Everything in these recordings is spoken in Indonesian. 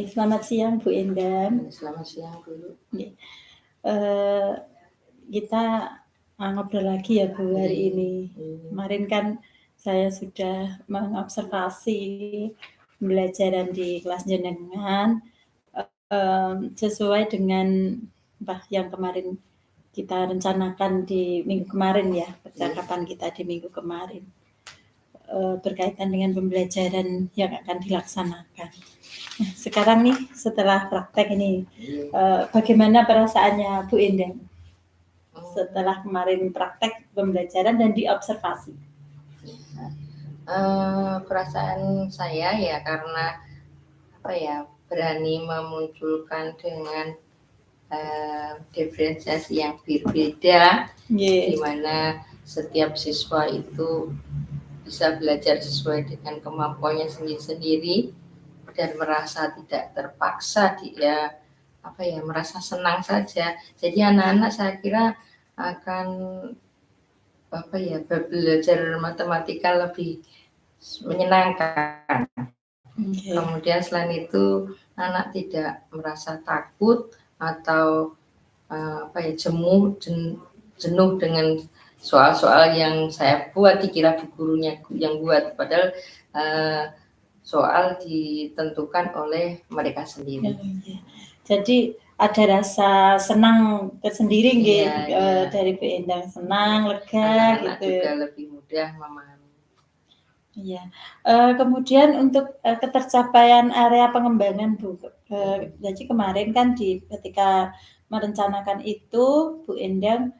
Selamat siang Bu Endang. Selamat siang Guru. Kita ngobrol lagi ya Bu hari ini. Kemarin kan saya sudah mengobservasi pembelajaran di kelas jenengan sesuai dengan yang kemarin kita rencanakan di minggu kemarin ya, percakapan kita di minggu kemarin berkaitan dengan pembelajaran yang akan dilaksanakan. Nah, sekarang nih setelah praktek ini, bagaimana perasaannya Bu Endang setelah kemarin praktek pembelajaran dan diobservasi? Perasaan saya ya karena berani memunculkan dengan diferensiasi yang berbeda, di mana setiap siswa itu bisa belajar sesuai dengan kemampuannya sendiri-sendiri dan merasa tidak terpaksa, dia merasa senang saja. Jadi anak-anak saya kira akan belajar matematika lebih menyenangkan. Kemudian selain itu anak tidak merasa takut atau jenuh dengan soal-soal yang saya buat, dikira bu gurunya yang buat, padahal soal ditentukan oleh mereka sendiri. Jadi ada rasa senang tersendiri dari Bu Endang, senang, lega anak gitu. Juga lebih mudah memahami. Iya. Kemudian untuk ketercapaian area pengembangan Bu, jadi kemarin kan ketika merencanakan itu Bu Endang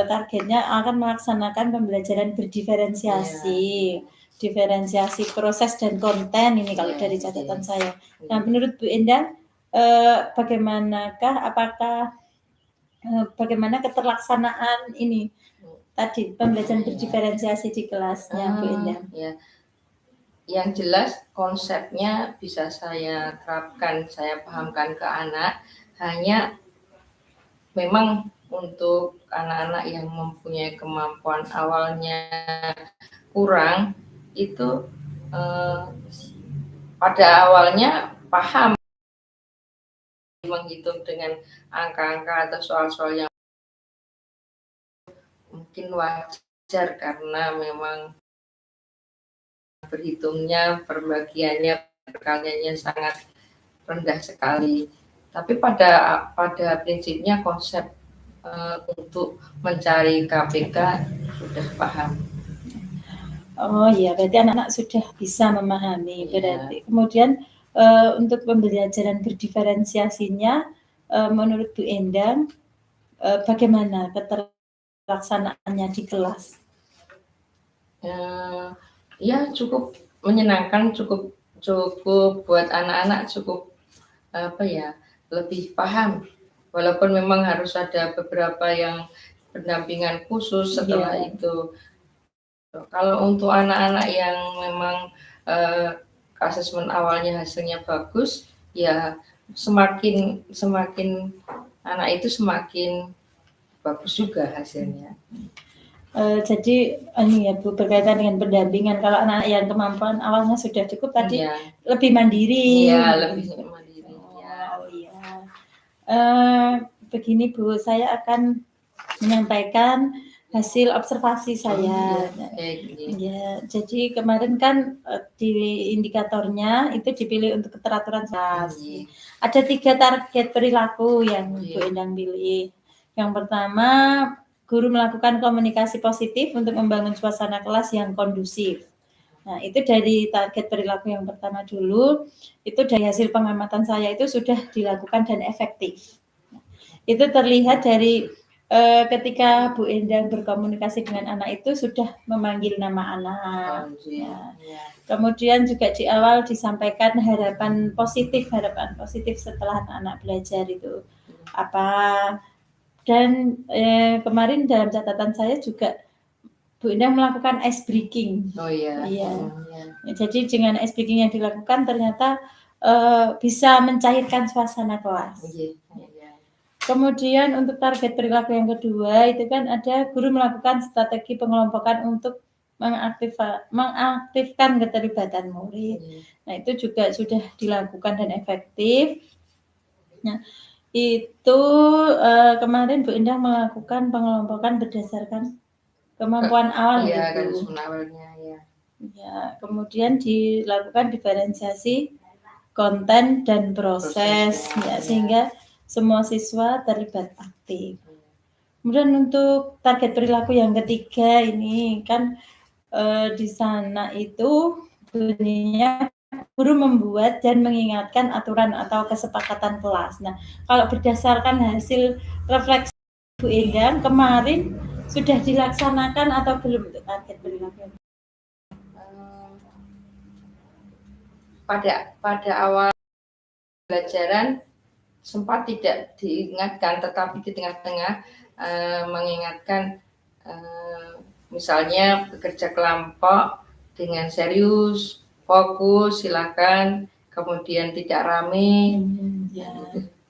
targetnya akan melaksanakan pembelajaran berdiferensiasi, diferensiasi proses dan konten ini kalau dari catatan saya. Nah, menurut Bu Endang bagaimana keterlaksanaan ini tadi pembelajaran berdiferensiasi di kelasnya Bu Endang? Yang jelas konsepnya bisa saya terapkan, saya pahamkan ke anak, hanya memang untuk anak-anak yang mempunyai kemampuan awalnya kurang, itu pada awalnya paham menghitung dengan angka-angka atau soal-soal yang mungkin wajar karena memang berhitungnya, perbagiannya, perkaliannya sangat rendah sekali. Tapi pada prinsipnya konsep untuk mencari KPK sudah paham. Oh iya, berarti anak-anak sudah bisa memahami. Berarti kemudian untuk pembelajaran berdiferensiasinya, menurut Bu Endang, bagaimana keterlaksanaannya di kelas? Ya cukup menyenangkan, cukup buat anak-anak, cukup lebih paham. Walaupun memang harus ada beberapa yang pendampingan khusus setelah itu. Kalau untuk anak-anak yang memang asesmen awalnya hasilnya bagus, ya semakin anak itu semakin bagus juga hasilnya. Jadi ini ya Bu, berkaitan dengan pendampingan, kalau anak yang kemampuan awalnya sudah cukup tadi lebih mandiri. Iya, lebih mandiri. Oh iya. Begini Bu, saya akan menyampaikan hasil observasi saya. Ya, jadi kemarin kan di indikatornya itu dipilih untuk keteraturan kelas. Ada 3 target perilaku yang Bu Endang pilih. Yang pertama, guru melakukan komunikasi positif untuk membangun suasana kelas yang kondusif. Nah, itu dari target perilaku yang pertama dulu. Itu dari hasil pengamatan saya itu sudah dilakukan dan efektif. Itu terlihat dari ketika Bu Endang berkomunikasi dengan anak itu sudah memanggil nama anak. Kemudian juga di awal disampaikan harapan positif setelah anak-anak belajar itu apa. Dan kemarin dalam catatan saya juga Bu Endang melakukan ice breaking. Iya. Jadi dengan ice breaking yang dilakukan ternyata bisa mencairkan suasana kelas. Kemudian untuk target perilaku yang kedua itu kan ada guru melakukan strategi pengelompokan untuk mengaktifkan keterlibatan murid. Nah, itu juga sudah dilakukan dan efektif. Nah, itu kemarin Bu Indah melakukan pengelompokan berdasarkan kemampuan awal ya, gitu. awalnya ya. Ya, kemudian dilakukan diferensiasi konten dan proses ya, sehingga semua siswa terlibat aktif. Kemudian untuk target perilaku yang ketiga ini kan di sana itu bunyinya guru membuat dan mengingatkan aturan atau kesepakatan kelas. Nah, kalau berdasarkan hasil refleksi Bu Indah kemarin sudah dilaksanakan atau belum untuk target perilaku? Pada awal pembelajaran sempat tidak diingatkan, tetapi di tengah-tengah mengingatkan misalnya bekerja kelompok dengan serius, fokus, silakan, kemudian tidak rame,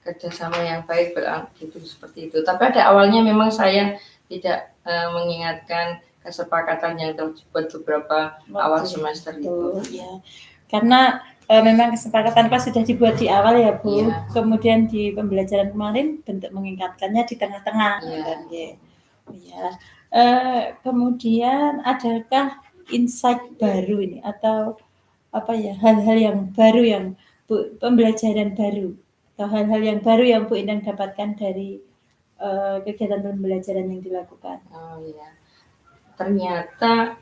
kerjasama yang baik, gitu seperti itu. Tapi pada awalnya memang saya tidak mengingatkan kesepakatan yang terbuat beberapa awal semester itu. Ya. Karena memang kesepakatan kelas sudah dibuat di awal ya Bu. Ya. Kemudian di pembelajaran kemarin bentuk mengingatkannya di tengah-tengah. Ya. Ya. Kemudian adakah insight baru ini atau apa ya, hal-hal yang baru yang Bu, pembelajaran baru atau hal-hal yang baru yang Bu Indah dapatkan dari kegiatan pembelajaran yang dilakukan? Oh iya, ternyata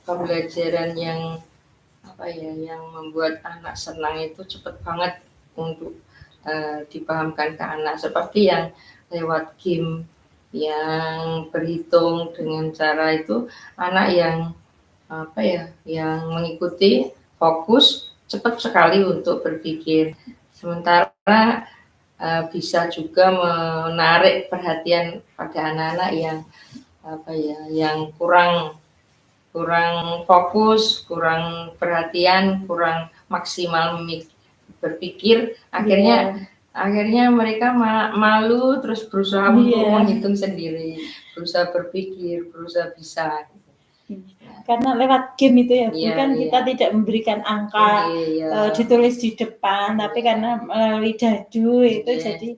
pembelajaran yang yang membuat anak senang itu cepat banget untuk dipahamkan ke anak, seperti yang lewat game yang berhitung dengan cara itu, anak yang yang mengikuti fokus cepat sekali untuk berpikir, sementara bisa juga menarik perhatian pada anak-anak yang kurang fokus, kurang perhatian, kurang maksimal berpikir, akhirnya mereka malu, terus berusaha untuk menghitung sendiri, berusaha berpikir, berusaha bisa. Karena lewat game itu ya, bukan kita tidak memberikan angka ditulis di depan, tapi karena melalui dadu itu jadi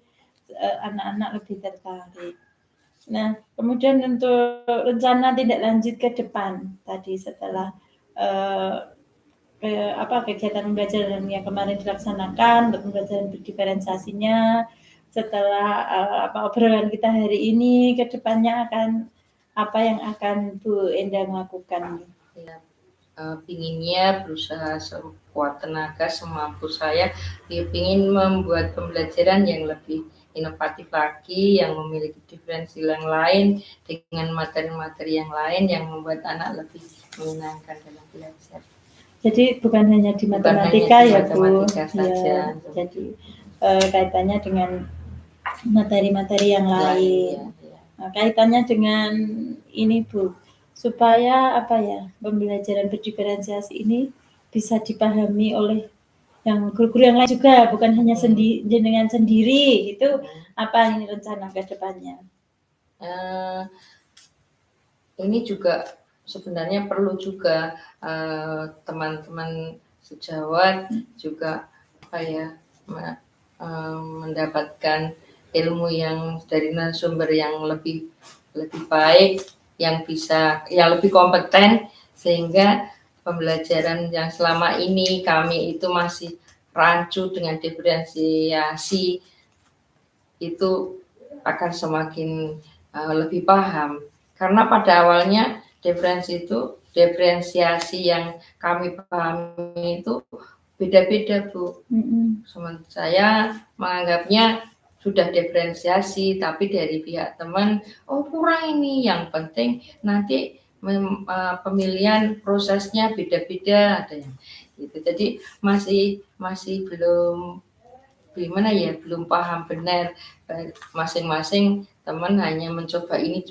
anak-anak lebih tertarik. Nah, kemudian untuk rencana tindak lanjut ke depan tadi setelah kegiatan pembelajaran yang kemarin dilaksanakan, untuk pembelajaran berdiferensiasinya, setelah obrolan kita hari ini, ke depannya akan apa yang akan Bu Endah lakukan? Ya, pinginnya berusaha sekuat tenaga, semampu saya, ingin membuat pembelajaran yang lebih inovatif lagi, yang memiliki diferensi yang lain dengan materi-materi yang lain yang membuat anak lebih menyenangkan dalam belajar. Jadi bukan hanya di matematika ya Bu, ya, jadi kaitannya dengan materi-materi yang lain. Nah, kaitannya dengan ini Bu, supaya pembelajaran berdiferensiasi ini bisa dipahami oleh yang guru-guru yang lain juga, bukan hanya jenengan sendiri gitu. Apa ini rencana ke depannya? Ini juga sebenarnya perlu juga teman-teman sejawat juga mendapatkan ilmu yang dari narasumber yang lebih baik, yang lebih kompeten, sehingga pembelajaran yang selama ini kami itu masih rancu dengan diferensiasi itu akan semakin lebih paham, karena pada awalnya diferensiasi yang kami pahami itu beda-beda Bu. Saya menganggapnya sudah diferensiasi, tapi dari pihak teman, kurang ini, yang penting nanti pemilihan prosesnya beda-beda, ada yang gitu. Jadi masih belum paham benar, masing-masing teman hanya mencoba ini,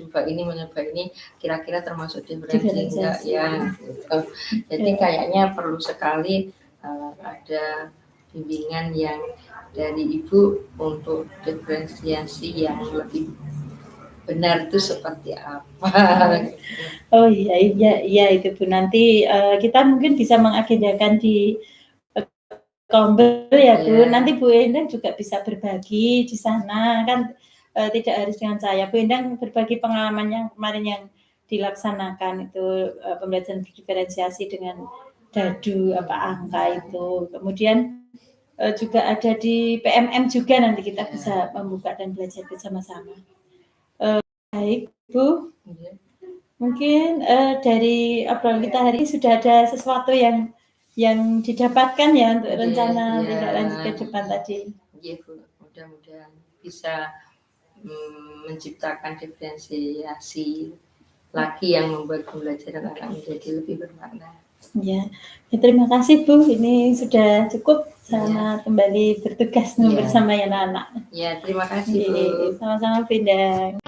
kira-kira termasuk diferensiasi enggak ya gitu. Jadi kayaknya perlu sekali ada bimbingan yang dari Ibu untuk diferensiasi yang lebih benar itu seperti apa. Oh iya itu Bu. Nanti kita mungkin bisa mengagendakan di Kombel ya Bu. Nanti Bu Endang juga bisa berbagi di sana kan, tidak harus dengan saya. Bu Endang berbagi pengalaman yang kemarin yang dilaksanakan itu, pembelajaran berdiferensiasi dengan dadu angka itu. Kemudian juga ada di PMM juga, nanti kita bisa membuka dan belajar bersama-sama. Baik Bu, mungkin dari obrolan kita hari ini sudah ada sesuatu yang didapatkan ya untuk rencana tindak lanjut ke depan tadi. Iya Bu, mudah-mudahan bisa menciptakan diferensiasi lagi yang membuat pembelajaran anak menjadi lebih bermakna. Ya, terima kasih Bu. Ini sudah cukup. Selamat kembali bertugas bersama anak-anak. Ya, terima kasih Bu. Sama-sama Bu Endang.